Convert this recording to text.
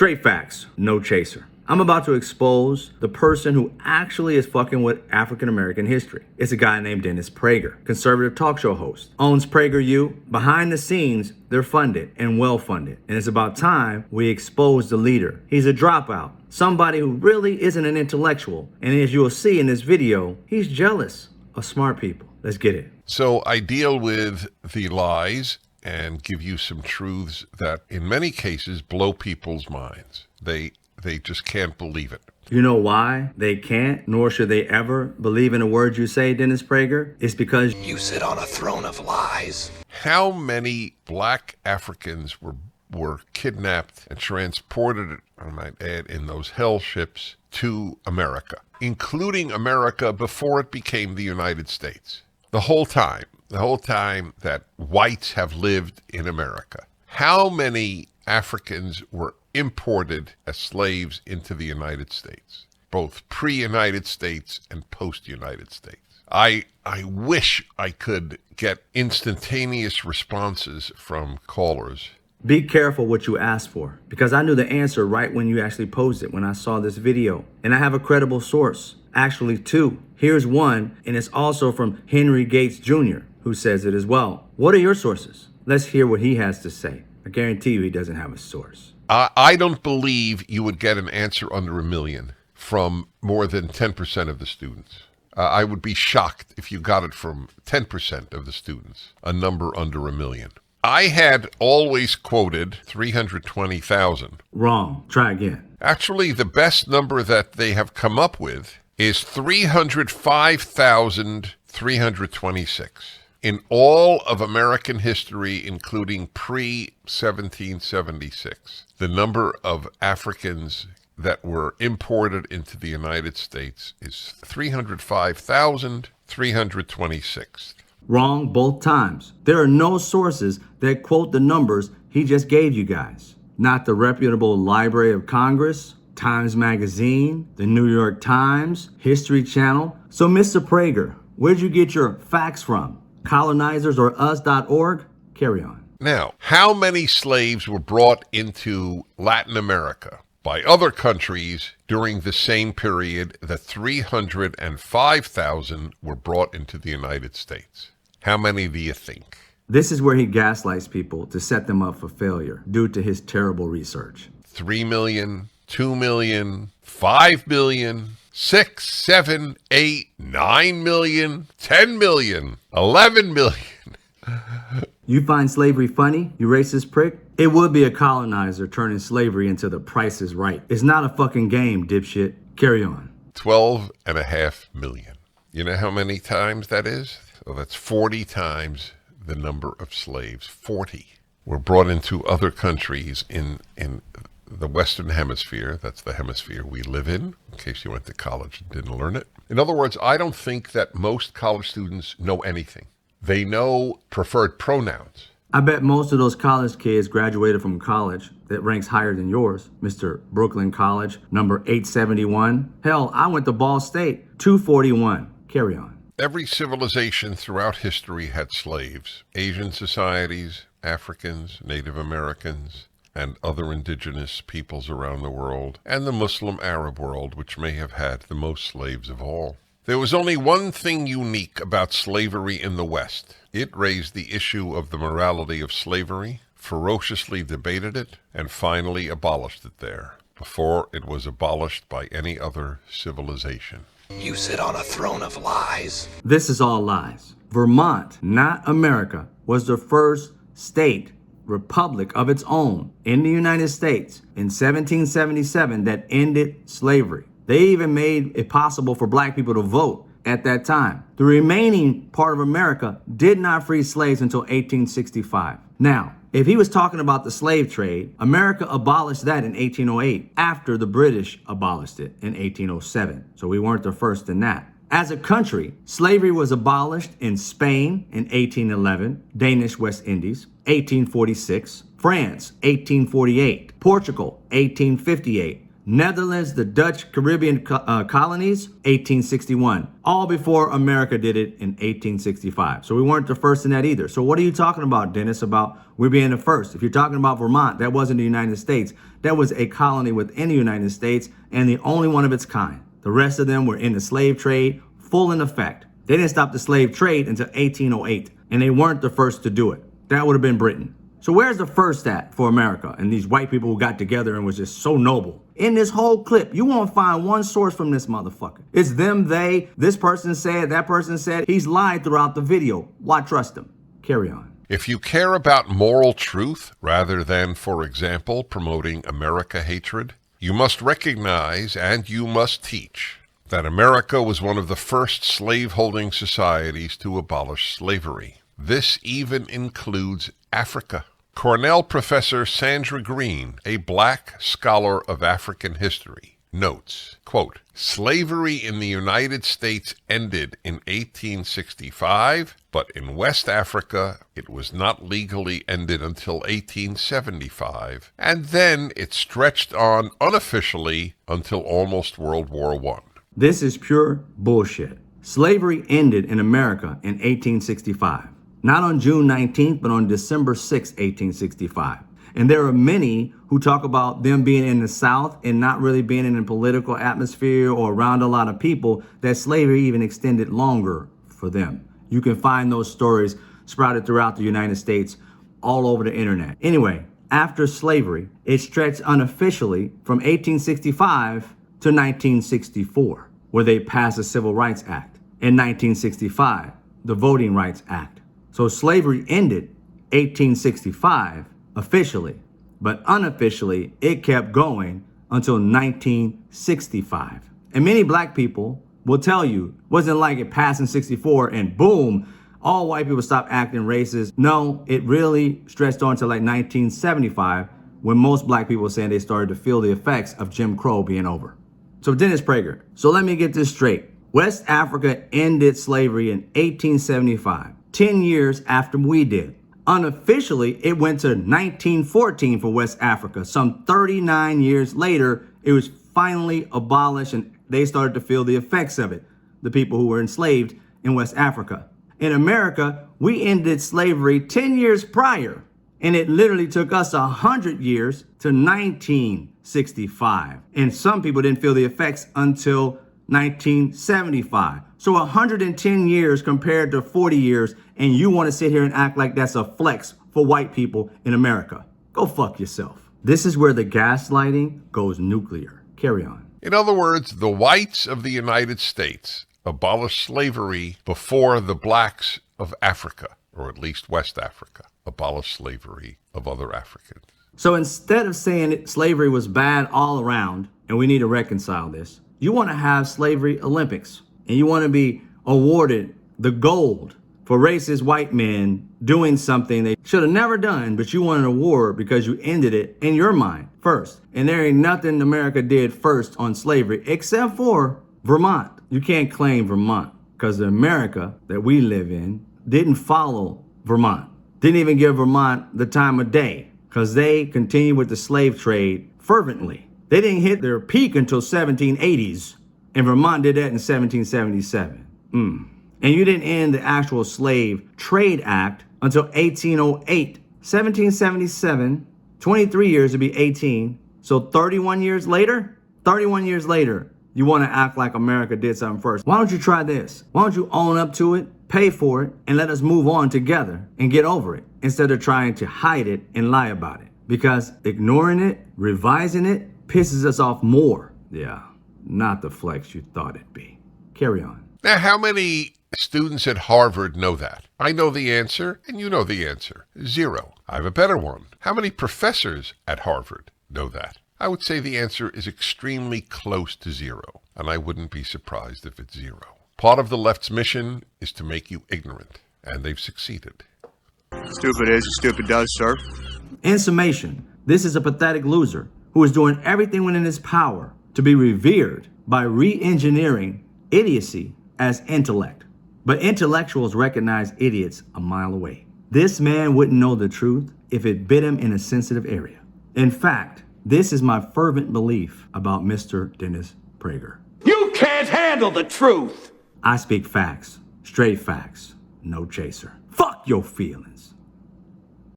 Straight facts, no chaser. I'm about to expose the person who actually is fucking with African American history. It's a guy named Dennis Prager, conservative talk show host, owns Prager U. Behind the scenes, they're funded and well funded. And it's about time we expose the leader. He's a dropout, somebody who really isn't an intellectual. And as you will see in this video, he's jealous of smart people. Let's get it. So I deal with the lies and give you some truths that in many cases blow people's minds. They just can't believe it. You know why they can't, nor should they ever believe in a word you say, Dennis Prager? It's because you sit on a throne of lies. How many black Africans were kidnapped and transported, I might add, in those hell ships to America, including America before it became the United States? The whole time that whites have lived in America. How many Africans were imported as slaves into the United States, both pre-United States and post-United States? I wish I could get instantaneous responses from callers. Be careful what you ask for, because I knew the answer right when you actually posed it, when I saw this video. And I have a credible source, actually two. Here's one, and it's also from Henry Gates Jr., who says it as well. What are your sources? Let's hear what he has to say. I guarantee you he doesn't have a source. I don't believe you would get an answer under 1 million from more than 10% of the students. I would be shocked if you got it from 10% of the students, a number under 1 million. I had always quoted 320,000. Wrong. Try again. Actually, the best number that they have come up with is 305,326. In all of American history, including pre-1776, the number of Africans that were imported into the United States is 305,326. Wrong both times. There are no sources that quote the numbers he just gave you guys. Not the reputable Library of Congress, Times Magazine, the New York Times, History Channel. So Mr. Prager, where'd you get your facts from? Colonizers or us.org? Carry on. Now, how many slaves were brought into Latin America by other countries during the same period that 305,000 were brought into the United States? How many do you think? This is where he gaslights people to set them up for failure due to his terrible research. 3 million, 2 million, 5 million, 6, 7, 8, 9 million, 10 million, 11 million. You find slavery funny, you racist prick? It would be a colonizer turning slavery into the Price is Right. It's not a fucking game, dipshit. Carry on. 12.5 million. You know how many times that is? So that's 40 times the number of slaves. 40 were brought into other countries in the Western Hemisphere. That's the hemisphere we live in case you went to college and didn't learn it. In other words, I don't think that most college students know anything. They know preferred pronouns. I bet most of those college kids graduated from college that ranks higher than yours, Mr. Brooklyn College, number 871. Hell, I went to Ball State, 241. Carry on. Every civilization throughout history had slaves. Asian societies, Africans, Native Americans, and other indigenous peoples around the world, and the Muslim Arab world, which may have had the most slaves of all. There was only one thing unique about slavery in the West. It raised the issue of the morality of slavery, ferociously debated it, and finally abolished it there, before it was abolished by any other civilization. You sit on a throne of lies. This is all lies. Vermont, not America, was the first state republic of its own in the United States in 1777 that ended slavery. They even made it possible for black people to vote at that time. The remaining part of America did not free slaves until 1865. Now, if he was talking about the slave trade, America abolished that in 1808 after the British abolished it in 1807. So we weren't the first in that. As a country, slavery was abolished in Spain in 1811, Danish West Indies, 1846, France, 1848, Portugal, 1858, Netherlands, the Dutch Caribbean colonies, 1861. All before America did it in 1865. So we weren't the first in that either. So what are you talking about, Dennis, about we being the first? If you're talking about Vermont, that wasn't the United States. That was a colony within the United States and the only one of its kind. The rest of them were in the slave trade, full in effect. They didn't stop the slave trade until 1808, and they weren't the first to do it. That would have been Britain. So where's the first at for America and these white people who got together and was just so noble? In this whole clip, you won't find one source from this motherfucker. It's them, they, this person said, that person said. He's lied throughout the video. Why trust him? Carry on. If you care about moral truth rather than, for example, promoting America hatred, you must recognize and you must teach that America was one of the first slave-holding societies to abolish slavery. This even includes Africa. Cornell professor Sandra Green, a black scholar of African history, notes, quote, slavery in the United States ended in 1865, but in West Africa it was not legally ended until 1875, and then it stretched on unofficially until almost World War I. This is pure bullshit. Slavery ended in America in 1865. Not on June 19th, but on December 6, 1865. And there are many who talk about them being in the South and not really being in a political atmosphere or around a lot of people, that slavery even extended longer for them. You can find those stories sprouted throughout the United States all over the internet. Anyway, after slavery, it stretched unofficially from 1865 to 1964, where they passed the Civil Rights Act. In 1965, the Voting Rights Act. So slavery ended 1865 officially, but unofficially it kept going until 1965. And many black people will tell you it wasn't like it passed in 64 and boom, all white people stopped acting racist. No, it really stretched on to like 1975 when most black people were saying they started to feel the effects of Jim Crow being over. So Dennis Prager, so let me get this straight. West Africa ended slavery in 1875. 10 years after we did. Unofficially, it went to 1914 for West Africa. Some 39 years later, it was finally abolished and they started to feel the effects of it, the people who were enslaved in West Africa. In America, we ended slavery 10 years prior, and it literally took us 100 years to 1965. And some people didn't feel the effects until 1975. So 110 years compared to 40 years, and you want to sit here and act like that's a flex for white people in America. Go fuck yourself. This is where the gaslighting goes nuclear. Carry on. In other words, the whites of the United States abolished slavery before the blacks of Africa, or at least West Africa, abolished slavery of other Africans. So instead of saying slavery was bad all around, and we need to reconcile this, you want to have slavery Olympics, and you want to be awarded the gold for racist white men doing something they should have never done, but you want an award because you ended it in your mind first. And there ain't nothing America did first on slavery except for Vermont. You can't claim Vermont because the America that we live in didn't follow Vermont. Didn't even give Vermont the time of day because they continued with the slave trade fervently. They didn't hit their peak until 1780s, and Vermont did that in 1777. And you didn't end the actual Slave Trade Act until 1808. 1777, 23 years to be 18. So 31 years later, you want to act like America did something first. Why don't you try this? Why don't you own up to it, pay for it, and let us move on together and get over it instead of trying to hide it and lie about it? Because ignoring it, revising it, pisses us off more. Yeah, not the flex you thought it'd be. Carry on. Now, how many students at Harvard know that? I know the answer, and you know the answer. 0. I have a better one. How many professors at Harvard know that? I would say the answer is extremely close to 0, and I wouldn't be surprised if it's 0. Part of the left's mission is to make you ignorant, and they've succeeded. Stupid is, stupid does, sir. In summation, this is a pathetic loser who is doing everything within his power to be revered by re-engineering idiocy as intellect. But intellectuals recognize idiots a mile away. This man wouldn't know the truth if it bit him in a sensitive area. In fact, This is my fervent belief about Mr. Dennis Prager. You can't handle the truth! I speak facts, straight facts, no chaser. Fuck your feelings.